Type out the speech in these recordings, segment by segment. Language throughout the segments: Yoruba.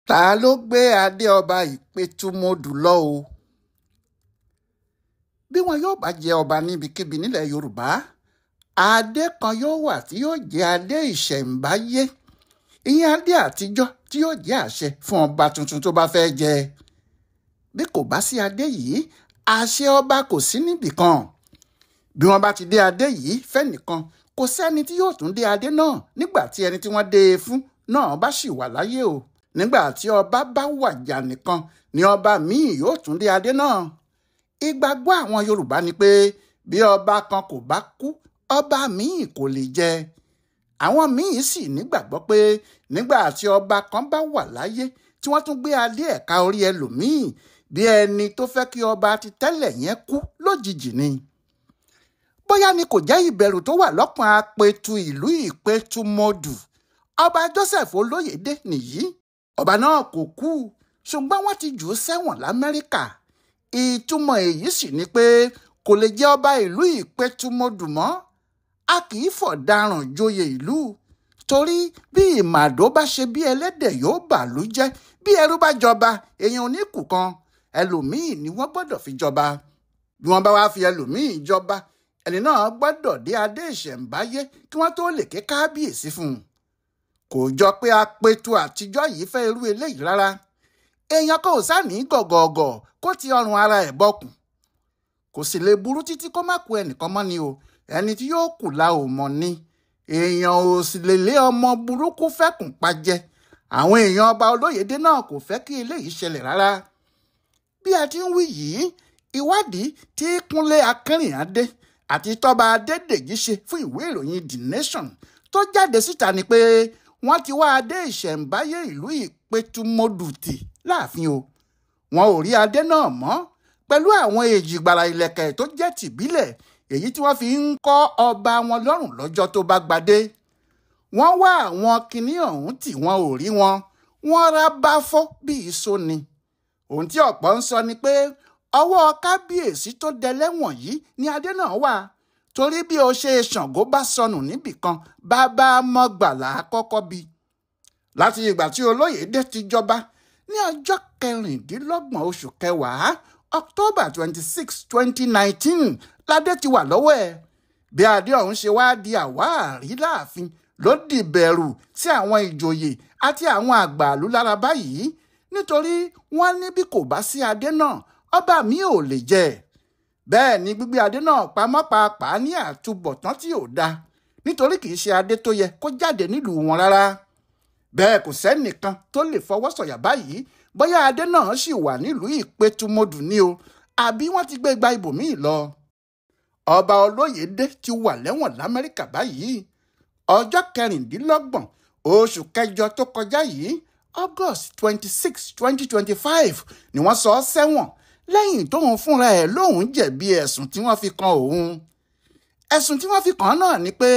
Ta ló gbé adé ọba Ipetumodu lọ o? Bí wọn yóò bá jẹ ọba níbikíbi nílẹ̀ Yorùbá, adé kan yóò wà tí yóò jẹ́ adé ìṣẹ̀ǹbáyé, ìyẹn adé àtijọ́ tí yóò jẹ́ àṣẹ fún ọba tuntun tó bá fẹ́ jẹ. Bí kò bá sí adé yìí, àṣẹ ọba kò sí níbìkan. Bí wọ́n bá ti dé adé yìí fẹ́nìkan, kò sẹ́ni tí yóò tún dé adé náà nígbà tí ẹni tí wọ́n dé e fún náà bá ṣì wà láyé o. Nígbà tí ọba bá wàjà nìkan ni ọba míì yóò tún dé adé náà. Ìgbàgbọ́ àwọn Yorùbá ni pé bí ọba kan kò bá kú, ọba míì kò lè jẹ. Àwọn míì sì nígbàgbọ́ pé nígbà tí ọba kan bá wà láyé tí wọ́n tún gbé adé ẹ̀ka orí ẹlòmíì, bí ẹni tó fẹ́ kí ọba ti tẹ́lẹ̀ yẹn kú lójijì ni. Bóyá ni kò jẹ́ ìbẹ̀rù tó wà lọ́kàn apẹtu ìlú Ipetumodu. Ọba Joseph Olóyèdé nìyí. Ọba náà kò kú, ṣùgbọ́n wọ́n ti jù ú sẹ́wọ̀n l'Amẹ́ríkà. Ìtumọ̀ èyí sì ni pé kò lè jẹ́ ọba ìlú Ipetumodu mọ́. A kì í fọ̀daràn joyè ìlú, torí bí ìmàdó bá ṣe bí ẹlẹ́dẹ̀ yóò bàlú jẹ́. Bí ẹrú bá jọba, èèyàn ò ní kù kan, ẹlòmíì ni wọ́n gbọ́dọ̀ fi jọba. Bí wọ́n bá wá fi ẹlòmíì jọba, ẹni náà gbọ́dọ̀ dé adé ìṣẹ̀ǹbáyé kí wọ́n tó lè ké kábíyèsí fún un. Kò jọ pé apẹtu àtijọ́ yìí fẹ́ irú eléyìí rárá. Èèyàn kan ò sá ní gọ̀gọ̀gọ̀ kó ti ọrùn ara ẹ̀ bọkùn. Kò sì lè burú títí kó má kú ẹnìkan mọ́ ni o. Ẹni tí yóò kù la ò mọ̀ ni. Èèyàn ò sì lè lé ọmọ burúkú fẹ́kùn pa jẹ. Àwọn èèyàn ọba Olóyèdé náà kò fẹ́ kí eléyìí ṣẹlẹ̀ rárá. Bí a ti ń wí yìí, ìwádìí tí Kúnlé Akínrìnádé àti Tọ́ba Adédèjì ṣe fún ìwé ìròyìn The Nation tó jáde síta ni pé wọ́n ti wá adé ìṣẹ̀ǹbáyé ìlú Ipetumodu tì láàfin o. Wọn ò rí adé náà mọ́, pẹ̀lú àwọn èjìgbàrà ìlẹ̀kẹ̀ tó jẹ́ tìbílẹ̀ èyí tí wọ́n fi ń kọ́ ọba wọn lọ́rùn lọ́jọ́ tó bá gbadé. Wọ́n wá àwọn kinní ọ̀hún tí wọn ò rí wọn, wọ́n rá bá fọ́ bí iṣó ni. Ohun tí ọ̀pọ̀ ń sọ ni pé ọwọ́ kábíyèsí tó dẹlẹ́wọ̀n yìí ni adé náà wà, torí bí o ṣe Ṣàngó bá sọnù níbìkan, bàbá mọ́gbàlá kọ́kọ́ bí. Láti ìgbà tí Olóyèdé ti jọba ní ọjọ́ 26 oṣù kẹwàá October 26, 2019 ládé ti wà lọ́wọ́ ẹ̀. Bí adé ọ̀hún ṣe wá di àwáàrí láàfin ló dìbẹ̀rù sí àwọn ìjòyè àti àwọn àgbàlú lára báyìí, nítorí wọ́n ní bí kò bá sí adé náà, ọba mi ò lè jẹ. Bẹ́ẹ̀ ni gbígbé adé náà pamọ́ pàápàá ní àtúbọ̀tán tí ò dáa, nítorí kì í ṣe adé tó yẹ kó jáde nílùú wọn rárá. Bẹ́ẹ̀ kò sẹ́nìkan tó lè fọwọ́ sọ̀yà báyìí bóyá adé náà ṣì wà nílùú Ipetumodu ni o, àbí wọ́n ti gbé gba ibòmíì lọ. Ọba Olóyèdé ti wà lẹ́wọ̀n l'Amẹ́ríkà báyìí. Ọjọ́ 26 oṣù kẹjọ tó kọjá yìí, August 26, 2025 ni wọ́n sọ ọ́ sẹ́wọ̀n lẹ́yìn tóun fúnra ẹ̀ lóun jẹ̀bi ẹ̀sùn tí wọ́n fi kan òun. Ẹ̀sùn tí wọ́n fi kàn án náà ni pé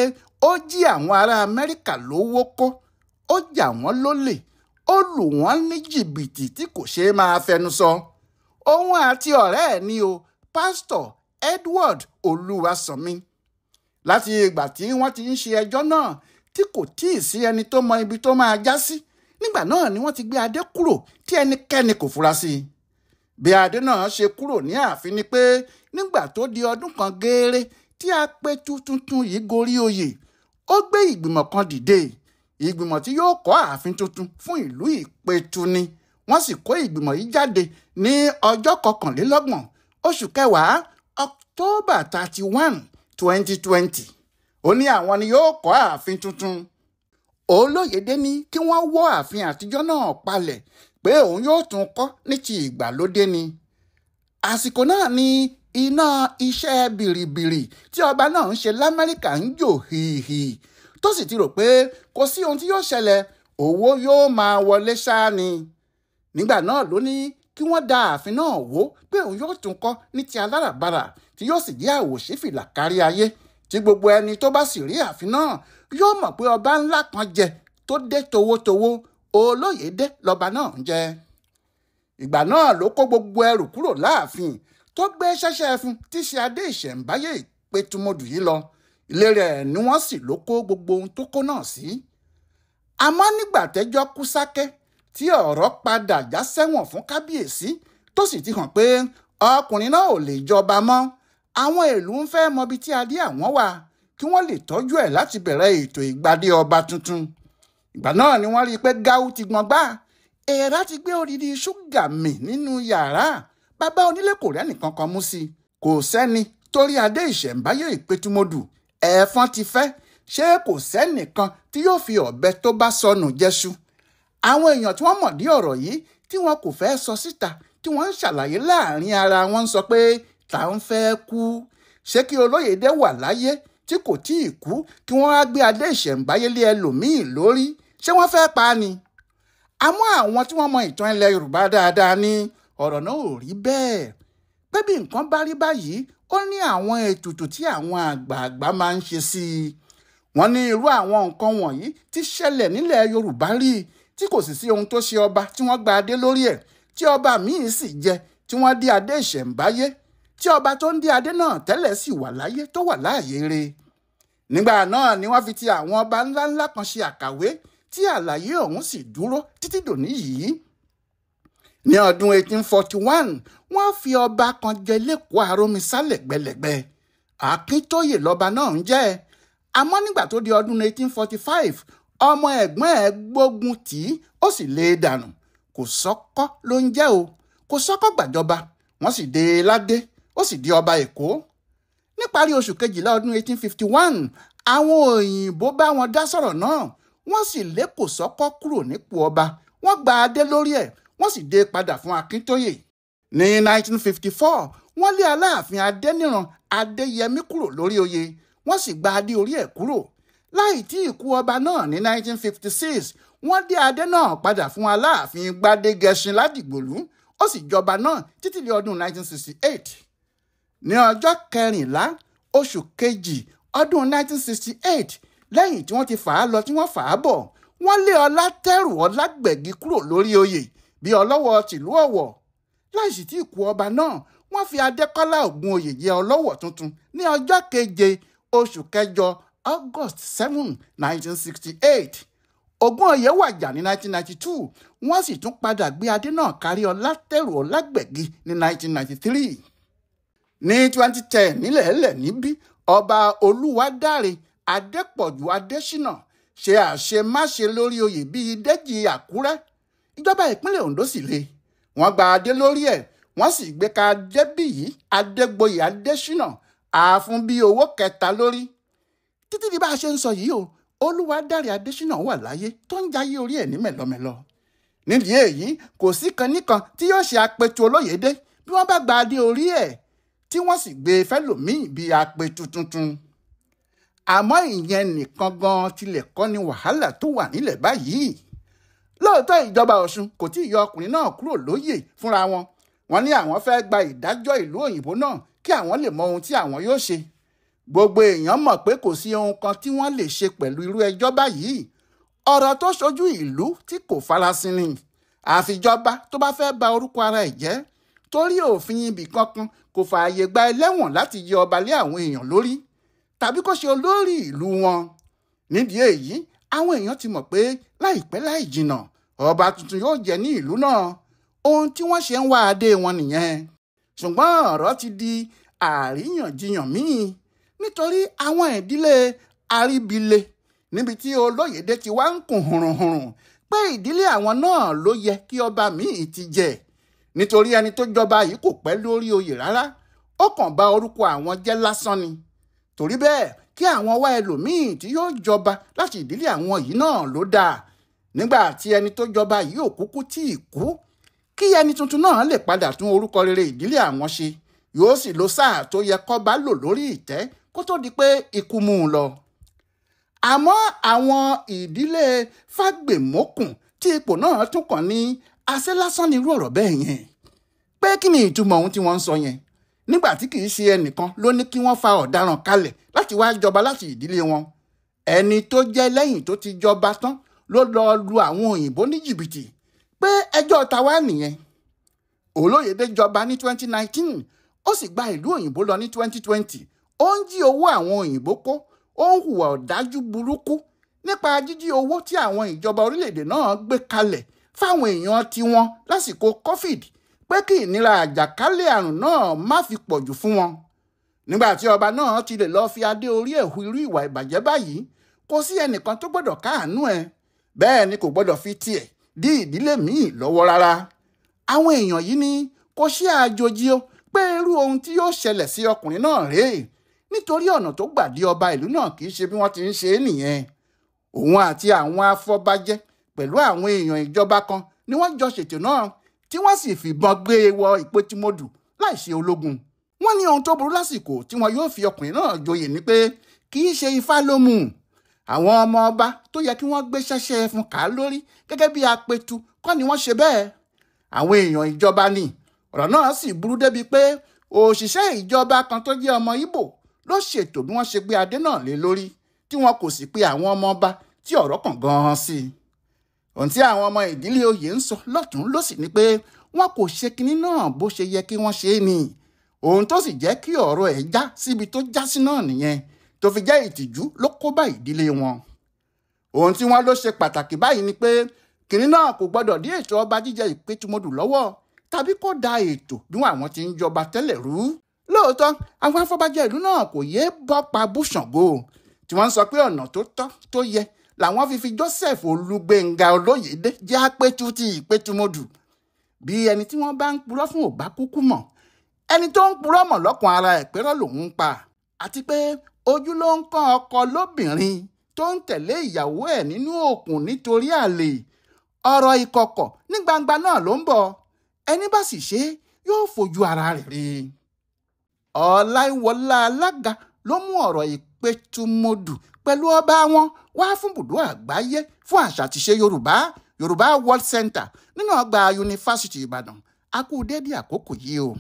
ó jí àwọn ará Amẹ́ríkà lówó kó, ó jà wọ́n lólè, ó lù wọ́n ní jìbìtì tí kò ṣeé máa fẹnu sọ. Òun àti ọ̀rẹ́ ẹ̀ ni o, pásítọ̀ Edward Olúwaṣọ̀mí. Láti ìgbà tí wọ́n ti ń ṣe ẹjọ́ náà tí kò tíì sí ẹni tó mọ ibi tó máa já sí, nígbà náà ni wọ́n ti gbé adé kúrò tí ẹnikẹ́ni kò fura sí i. Bí adé náà ṣe kúrò ní ààfin ni pé nígbà tó di ọdún kan gééré tí apẹtu tuntun yìí gorí oyè, ó gbé ìgbìmọ̀ kan dìde. Ìgbìmọ̀ tí yóò kọ́ ààfin tuntun fún ìlú Ìpetu ni. Wọ́n sì kó ìgbìmọ̀ yìí jáde ní ọjọ́ 21 oṣù kẹwàá October 31, 2020. Ó ní àwọn ni yóò kọ́ ààfin tuntun. Olóyèdé ní kí wọ́n wó ààfin àtijọ́ náà palẹ̀, pé òun yóò tún kọ́ ní ti ìgbàlódé ni. Àsìkò náà ni iná iṣẹ́ bìrìbìrì tí ọba náà ń ṣe l'Amẹ́ríkà ń jò hìhì, tó sì ti rò pé kò sí ohun tí yóò ṣẹlẹ̀, owó yóò máa wọlé ṣáá ni. Nígbà náà ló ní kí wọ́n da ààfin náà wó, pé òun yóò tún kọ́ ní ti aláràbarà tí yóò sì jẹ́ àwòṣífìlà kárí ayé, tí gbogbo ẹni tó bá sì rí ààfin náà yóò mọ̀ pé ọba ńlá kan jẹ tó dé towótowó. Olóyèdé lọba náà ń jẹ. Ìgbà náà ló kó gbogbo ẹrù kúrò láàfin tó gbé ṣẹ́ṣẹ́ fún tí ṣe adé ìṣẹ̀ǹbáyé Ipetumodu yìí lọ. Ilé rẹ̀ ni wọ́n sì ló kó gbogbo ohun tó kó náà sí. Àmọ́ nígbà tẹ́jọ́ kú sákẹ́ tí ọ̀rọ̀ padà já sẹ́wọ̀n fún kábíyèsí tó sì ti hàn pé ọkùnrin náà ò lè jọba mọ́. Àwọn ìlú ń fẹ́ mọbi tí adé àwọn wà kí wọ́n lè tọ́jú ẹ̀ láti bẹ̀rẹ̀ ètò ìgbadé ọba tuntun. Ìgbà náà ni wọ́n rí i pé gáú ti gbọ̀n gbá. Èèrà ti gbé odidi ṣúgà mì nínú yàrá. Bàbá onílé kò rẹ́nìkan kan mú sí i. Kò sẹ́ni torí adé ìṣẹ̀ǹbáyé Ipetumodu. Ẹ̀fọn ti fẹ́. Ṣé kò sẹ́nìkan tí yóò fi ọ̀bẹ tó bá sọnù jẹ́ṣu? Àwọn èèyàn tí wọ́n mọ̀ dí ọ̀rọ̀ yìí tí wọn kò fẹ́ sọ síta tí wọ́n ń ṣàlàyé láàrin ara wọn ń sọ pé ta ń fẹ́ kú. Ṣé kí Olóyèdé wà láyé tí kò tí ì kú kí wọ́n á gbé adé ìṣẹ̀ǹbáyé lé ẹlòmíì lórí? Ṣé wọ́n fẹ́ pa á ni? Àmọ́ àwọn tí wọ́n mọ ìtàn ilẹ̀ Yorùbá dáadáa ní ọ̀rọ̀ náà ò rí bẹ́ẹ̀. Pé bí nǹkan bá rí báyìí, ó ní àwọn ètùtù tí àwọn àgbààgbà máa ń ṣe sí i. Wọ́n ní irú àwọn nǹkan wọ̀nyí tí ṣẹlẹ̀ nílẹ̀ Yorùbá rí tí kò sì sí ohun tó ṣe ọba tí wọ́n gba adé lórí ẹ̀, tí ọba míì sì jẹ tí wọ́n dé adé ìṣẹ̀ǹbáyé, tí ọba tó ń dé adé náà tẹ́lẹ̀ sì wà láyé tó wà láàyè rẹ̀. Nígbà náà ni wọ́n fi ti àwọn ọba ńláńlá kan ṣe àkàwé tí àlàyé ọ̀hún sì dúró títí dòní yìí. Ní ọdún 1841, wọ́n fi ọba kan jẹ lẹ́kọ̀ọ́ Àrómisá lẹ́gbẹ̀lẹ́gbẹ̀. Akíntóyè lọ́ba náà ń jẹ́. Àmọ́ nígbà tó di ọdún 1845, ọmọ ẹ̀gbọ́n ẹ̀ gbógun tì í ó sì lé e dànù. Kò sọ́kọ́ ló ń jẹ́ o. Kò sọ́kọ́ gbàjọba. Wọ́n sì dé e ládé. Ó sì di ọba Èkó. Níparí oṣù kejìlá ọdún 1851, àwọn òyìnbó bá wọn dá sọ̀rọ̀ náà. Wọ́n sì lé Kò sọ́kọ́ kúrò nípò ọba. Wọ́n gba adé lórí ẹ̀. Wọ́n sì dé padà fún Akíntóyè. Ní 1954, wọ́n lé Aláàfin Adéníran Adéyẹmí kúrò lórí oyè. Wọ́n sì gba adé orí ẹ̀ kúrò. Láì tí ìkú ọba náà ní 1956, wọ́n dé adé náà padà fún Aláàfin Gbádégẹṣin Ládìgbòlú. Ó sì jọba náà títí di ọdún 1968. Ní ọjọ́ 14 oṣù kejì ọdún 1968, lẹ́yìn tí wọ́n ti fà á lọ tí wọ́n fà á bọ̀, wọ́n lé Ọlátẹ́rù Ọlágbẹ̀gì kúrò lórí oyè bí Ọlọ́wọ̀ tìlú Ọ̀wọ̀. Láìsí tí ìkú ọba náà, wọ́n fi Adékọ́lá Ògúnoyè jẹ Ọlọ́wọ̀ tuntun ní ọjọ́ 7 oṣù kẹjọ August 7, 1968. Ògúnoyè wàjà ní 1992, wọ́n sì tún padà gbé adé náà kárí Ọlátẹ́rù Ọlágbẹ̀gì ní 1993. Ní 2010 nílẹ̀ẹ́lẹ̀ níbí, ọba Olúwadáre Adépọ̀jù Adéṣínà ṣe àṣemáṣe lórí oyè bíi Déjì Àkúrẹ́. Ìjọba ìpínlẹ̀ Ondo sì lé. Wọ́n gba adé lórí ẹ̀, wọ́n sì gbé ka Adébíyì Adégbóyè Adéṣínà ààfún bíi owó kẹta lórí. Títí di bá a ṣe ń sọ yìí o, Olúwadáre Adéṣínà wà láyé tó ń jayé orí ẹ̀ ní mẹ̀lọmẹ̀lọ. Nídìí èyí, kò sí kan níkan tí yóò ṣe apẹ̀tù Olóyèdé bí wọ́n bá gba adé orí ẹ̀ tí wọ́n sì gbé fẹ́lòmíì bíi apẹ̀tù tuntun. Àmọ́ ìyẹn nìkan gan tilẹ̀ kọ́ ni wàhálà tó wà nílẹ̀ báyìí. Lóòótọ́ ìjọba Ọ̀ṣun kò tí ì yọ ọkùnrin náà kúrò lóyè fúnra wọn. Wọ́n ní àwọn fẹ́ gba ìdájọ́ ìlú òyìnbó náà kí àwọn lè mọ ohun tí àwọn yóò ṣe. Gbogbo èèyàn mọ̀ pé kò sí ohun kan tí wọ́n lè ṣe pẹ̀lú irú ẹjọ́ báyìí. Ọ̀rọ̀ tó ṣojú ìlú tí kò farasin ni. Àfijọba tó bá fẹ́ ba orúkọ ara ẹ̀ jẹ́, torí òfin ibì kankan kò fààyè gba ẹlẹ́wọ̀n láti yẹ ọba lé àwọn èèyàn lórí tàbí kó ṣe olórí ìlú wọn. Nídìí èyí, àwọn èèyàn ti mọ̀ pé láìpẹ́ láì jìnnà ọba tuntun yóò jẹ ní ìlú náà. Ohun tí wọ́n ṣe ń wá adé wọn nìyẹn. Ṣùgbọ́n ọ̀rọ̀ ti di àríyànjiyàn míì nítorí àwọn ìdílé Aríbílé níbi tí Olóyèdé ti wá ń kùn hùrùnhùrùn pé ìdílé àwọn náà ló yẹ kí ọba míì ti jẹ. Nítorí ẹni tó jọba yìí kò pẹ́ lórí oyè rárá, ó kàn bà orúkọ àwọn jẹ́ lásán ni. Torí bẹ́ẹ̀ kí àwọn wá ẹlòmíì tí yóò jọba láti ìdílé àwọn yìí náà ló dáa. Nígbà tí ẹni tó jọba yìí ò kúkú tí ì kú, kí ẹni tuntun náà lè padà tún orúkọ rere ìdílé àwọn ṣe, yóò sì lo sáà tó yẹ kọ́ba lò lórí ìtẹ́ kó tó di pé ikú mú un lọ. Àmọ́ àwọn ìdílé Fágbèmókùn tí ipò náà tún kàn ní àṣẹ lásán ni irú ọ̀rọ̀ bẹ́ẹ̀ yẹn. Pé kí ni ìtumọ̀ ohun tí wọ́n ń sọ yẹn? Nígbà tí kì í ṣe ẹnìkan ló ní kí wọ́n fa ọ̀daràn kalẹ̀ láti wá jọba láti ìdílé wọn. Ẹni tó jẹ́ lẹ́yìn tó ti jọba tán ló lọ lu àwọn òyìnbó ní jìbìtì. Pé ẹjọ́ ta wá nìyẹn. Olóyèdé jọba ní 2019, ó sì gba ìlú òyìnbó lọ ní 2020. Ó ń jí owó àwọn òyìnbó kó, ó ń hùwà ọ̀dájú burúkú nípa jíjí owó tí àwọn ìjọba orílẹ̀-èdè náà gbé kalẹ̀ fáwọn èèyàn tiwọn lásìkò COVID pé kí ìnira àjàkálẹ̀ àrùn náà má fi pọ̀jù fún wọn. Nígbà tí ọba náà ti lè lọ́ọ́ fi adé orí ẹ̀ hu irú ìwà ìbàjẹ́ báyìí, kò sí ẹnìkan tó gbọ́dọ̀ káàánú ẹ̀, bẹ́ẹ̀ ni kò gbọ́dọ̀ fi tiẹ̀ dí ìdílé míì lọ́wọ́ rárá. Àwọn èèyàn yìí ni kò ṣe àjòjì o pé irú ohun tí yóò ṣẹlẹ̀ sí ọkùnrin náà rèé, nítorí ọ̀nà tó gbà di ọba ìlú náà kì í ṣe bí wọ́n ti ń ṣe é nìyẹn. Òun àti àwọn afọbajẹ pẹ̀lú àwọn èèyàn ìjọba kan ni wọ́n jọ ṣètò náà tí wọ́n sì fìbọn gbé e wọ Ipetumodu láì ṣe ológun. Wọ́n ní ohun tó burú lásìkò tí wọn yóò fi ọkùnrin náà joyè ni pé kì í ṣe ifá ló mú un. Àwọn ọmọ ọba tó yẹ kí wọ́n gbé ṣẹ́ṣẹ́ fún ká lórí gẹ́gẹ́ bí apetu kọ́ ni wọ́n ṣe bẹ́ẹ̀. Àwọn èèyàn ìjọba ni. Ọ̀rọ̀ náà sì burú débi pé òṣìṣẹ́ ìjọba kan tó jẹ́ ọmọ Ìgbò ló ṣètò bí wọ́n ṣe gbé adé náà lé lórí tí wọn kò sì pe àwọn ọmọ ọba tí ọ̀rọ̀ kàn gan-an sí i. Ohun tí àwọn ọmọ ìdílé oyè ń sọ lọ́tùn lósì ni pé wọn kò ṣe kinní náà bó ṣe yẹ kí wọ́n ṣe é ni. Ohun tó sì jẹ́ kí ọ̀rọ̀ ẹ̀ já síbi tó já sí náà nìyẹn, tó fi jẹ́ ìtìjú ló kó bá ìdílé wọn. Ohun tí wọ́n ló ṣe pàtàkì báyìí ni pé kinní náà kò gbọ́dọ̀ dí ètò ọba jíjẹ Ipetumodu lọ́wọ́ tàbí kó da ètò bí àwọn tí ń jọba tẹ́lẹ̀ rú. Lóòótọ́, àwọn afọbajẹ ìlú náà kò yéé bọ́pa bú Ṣàngó, tí wọ́n sọ pé ọ̀nà tó tọ́ tó yẹ làwọn fi Joseph Olúgbénga Olóyèdé jẹ́ apẹ́tù ti Ipetumodu. Bí ẹni tí wọ́n bá ń purọ́ fún ò bá kúkú mọ̀, ẹni tó ń purọ́ mọ̀ lọ́kàn ara ẹ̀ pẹ́rọ́ lòun ń pa, àti pé ojú ló ń kán ọkọ lóbìnrin tó ń tẹ̀lé ìyàwó ẹ̀ nínú òkun nítorí àlè. Ọ̀rọ̀ ìkọ̀kọ̀ ní gbangba náà ló ń bọ̀, ẹni bá sì ṣe yóò fojú ara rẹ̀ rí. Ọláìwọlá Alága ló mú ọ̀rọ̀ Ipetumodu pẹ̀lú ọba wọn wá fún ibùdó àgbáyé fún àṣà àtiṣe Yorùbá World Center nínú ọgbà Yunifásítì Ìbàdàn. A kú dédé àkókò yìí o.